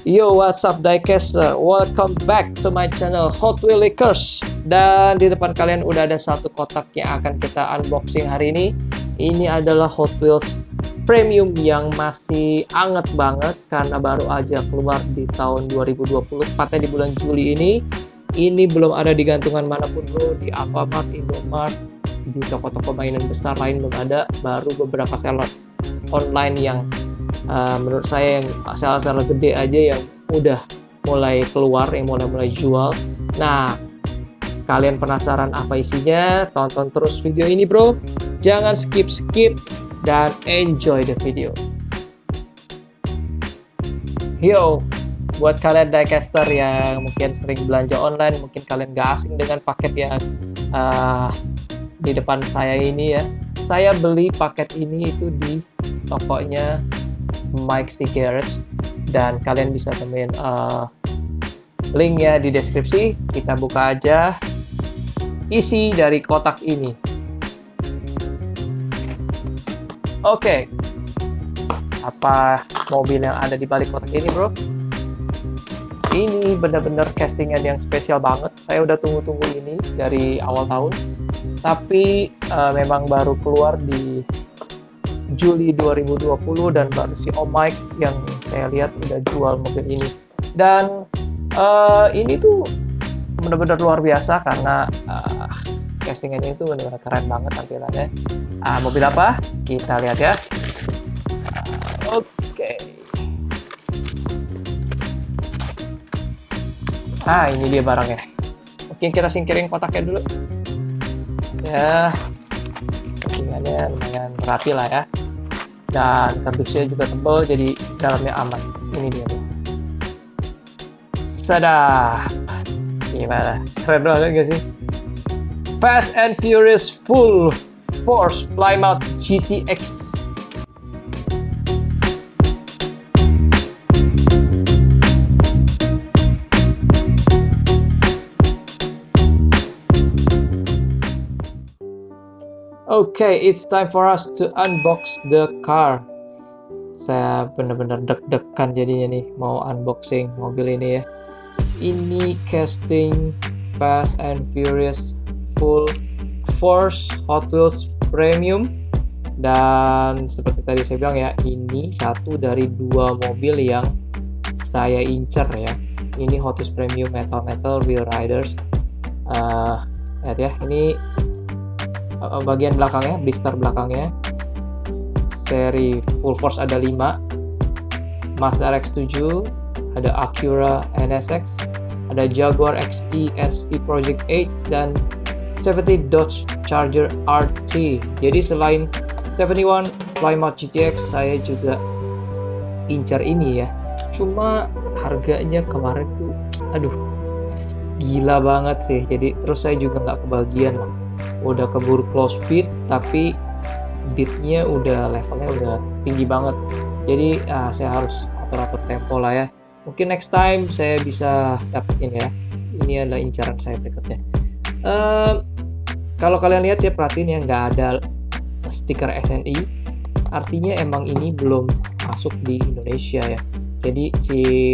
Yo, what's up diecaster? Welcome back to my channel Hot Wheel Lakers. Dan di depan kalian udah ada satu kotak yang akan kita unboxing hari ini. Ini adalah Hot Wheels Premium yang masih anget banget karena baru aja keluar di tahun 2020, tepatnya di bulan Juli ini. Ini belum ada di gantungan manapun bro, di Alfamart, Indomart, di toko-toko mainan besar lain belum ada. Baru beberapa seller online yang menurut saya yang seller-seller gede aja yang udah mulai keluar, yang mulai jual. Nah, kalian penasaran apa isinya? Tonton terus video ini bro, jangan skip dan enjoy the video. Yo, buat kalian diecaster yang mungkin sering belanja online, mungkin kalian gak asing dengan paket yang di depan saya ini ya. Saya beli paket ini itu di tokonya Garage, dan kalian bisa temuin linknya di deskripsi. Kita buka aja isi dari kotak ini. Oke, apa mobil yang ada di balik kotak ini bro? Ini benar-benar castingan yang spesial banget. Saya udah tunggu-tunggu ini dari awal tahun, tapi memang baru keluar di Juli 2020 dan baru si Mike yang saya lihat udah jual mobil ini. Dan ini tuh benar-benar luar biasa karena castingannya itu benar-benar keren banget tampilannya. Mobil apa? Kita lihat ya. Oke. Ini dia barangnya. Mungkin kita singkirin kotaknya dulu. Ya, castingannya lumayan rapi lah ya. Dan kardusnya juga tebal, jadi dalamnya aman. Ini dia bro. Sedap. Gimana? Keren banget gak sih? Fast and Furious Full Force Plymouth Gtx. Okay, it's time for us to unbox the car. Saya benar-benar deg-degan jadinya nih mau unboxing mobil ini ya. Ini casting Fast and Furious Full Force Hot Wheels Premium. Dan seperti tadi saya bilang ya, ini satu dari dua mobil yang saya incer ya. Ini Hot Wheels Premium Metal Wheel Riders. Lihat ya, ini bagian belakangnya, blister belakangnya seri Full Force ada 5, Mazda RX-7, ada Acura NSX, ada Jaguar XE SV Project 8, dan 70 Dodge Charger RT. Jadi selain 71 Plymouth GTX, saya juga incar ini ya. Cuma harganya kemarin tuh aduh gila banget sih, jadi terus saya juga nggak kebagian lah. Udah keburu close beat, tapi beatnya udah levelnya udah tinggi banget, jadi saya harus atur tempo lah ya. Mungkin next time saya bisa dapetin ya. Ini adalah incaran saya berikutnya. Kalau kalian lihat ya, perhatiin ya, nggak ada stiker SNI, artinya emang ini belum masuk di Indonesia ya. Jadi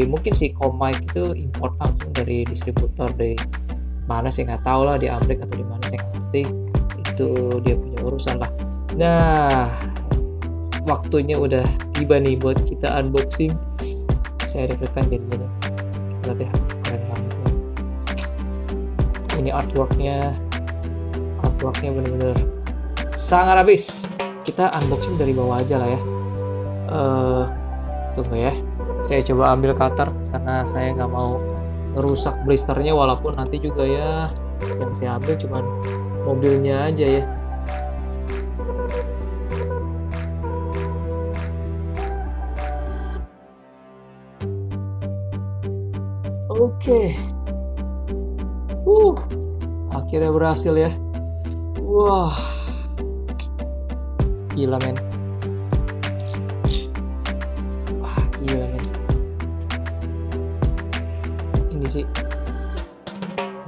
mungkin si Mike itu import langsung dari distributor dari mana saya nggak tahu lah, di Amerika atau di mana saya nggak ngerti, itu dia punya urusan lah. Nah, waktunya udah tiba nih buat kita unboxing. Saya deg-degan jadinya. Lihat ya, keren banget. Ini artworknya bener-bener sangat habis. Kita unboxing dari bawah aja lah ya. Tunggu ya, saya coba ambil cutter karena saya nggak mau rusak blisternya, walaupun nanti juga ya yang saya ambil cuman mobilnya aja ya. Oke. Akhirnya berhasil ya. Wah, gila men. Ini sih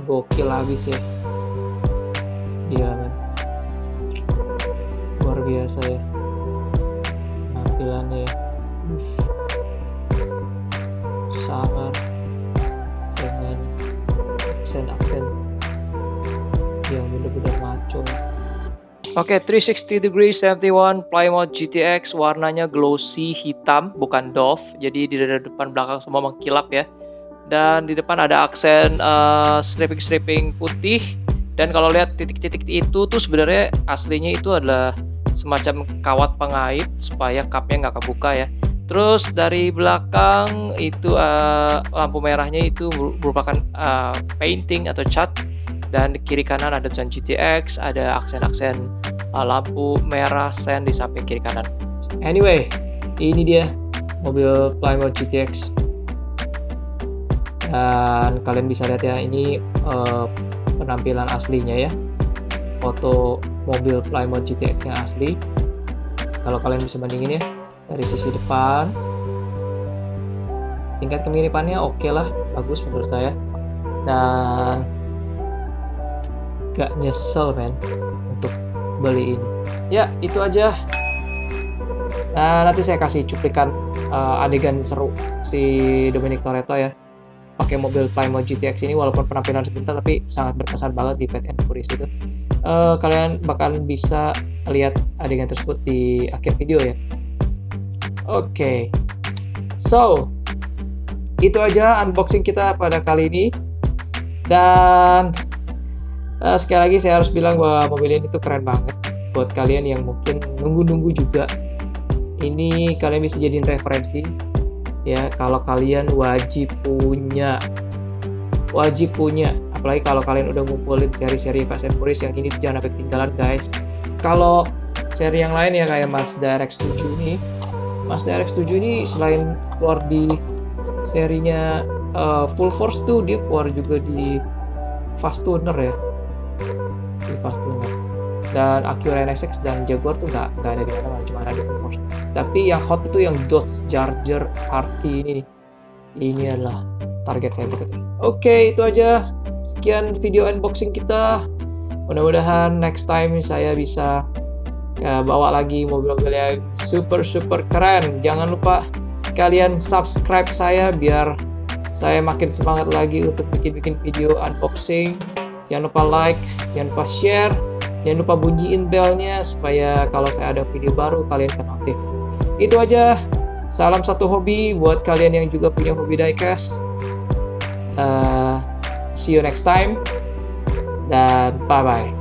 gokil habis ya. Gila men, luar biasa ya tampilannya ya. sangar dengan aksen-aksen yang benar-benar maco. Oke, 360 degree 71 Plymouth Gtx, warnanya glossy hitam, bukan doff. Jadi di depan belakang semua mengkilap ya. Dan di depan ada aksen striping putih. Dan kalau lihat titik-titik itu tuh sebenarnya aslinya itu adalah semacam kawat pengait supaya cupnya nggak kebuka ya. Terus dari belakang itu lampu merahnya itu merupakan painting atau cat. Dan di kiri kanan ada tulisan GTX, ada aksen-aksen lampu merah sen di samping kiri kanan. Anyway, ini dia mobil Plymouth GTX. Dan kalian bisa lihat ya, ini penampilan aslinya ya. Foto mobil Plymouth GTX yang asli. Kalau kalian bisa bandingin ya, dari sisi depan, tingkat kemiripannya oke lah, bagus menurut saya. Dan gak nyesel men untuk beli ini. Ya itu aja. Nah nanti saya kasih cuplikan adegan seru si Dominic Toretto ya pakai mobil Plymouth GTX ini, walaupun penampilan sebentar tapi sangat berkesan banget di Fast and Furious itu. Kalian bakal bisa lihat adegan tersebut di akhir video ya. Oke. So itu aja unboxing kita pada kali ini. Dan sekali lagi saya harus bilang bahwa mobil ini tuh keren banget. Buat kalian yang mungkin nunggu-nunggu juga, ini kalian bisa jadiin referensi ya. Kalau kalian wajib punya, apalagi kalau kalian udah ngumpulin seri-seri Fast and Furious yang ini tuh jangan sampai ketinggalan guys. Kalau seri yang lain ya kayak Mazda RX-7 nih, Mazda RX-7 ini selain keluar di serinya Full Force tuh, dia keluar juga di Fast Tuner ya, di Fast Tuner. Dan Acura NSX dan Jaguar tuh nggak ada di mana-mana, cuma ada di Full Force. Tapi yang hot itu yang Dodge Charger RT ini nih. Ini adalah target saya berikutnya. Oke, itu aja. Sekian video unboxing kita. Mudah-mudahan next time saya bisa bawa lagi mobil-mobil yang super keren. Jangan lupa kalian subscribe saya biar saya makin semangat lagi untuk bikin video unboxing. Jangan lupa like, jangan lupa share, jangan lupa bunyiin belnya supaya kalau saya ada video baru kalian kan aktif. Itu aja. Salam satu hobi buat kalian yang juga punya hobi diecast. See you next time dan bye bye.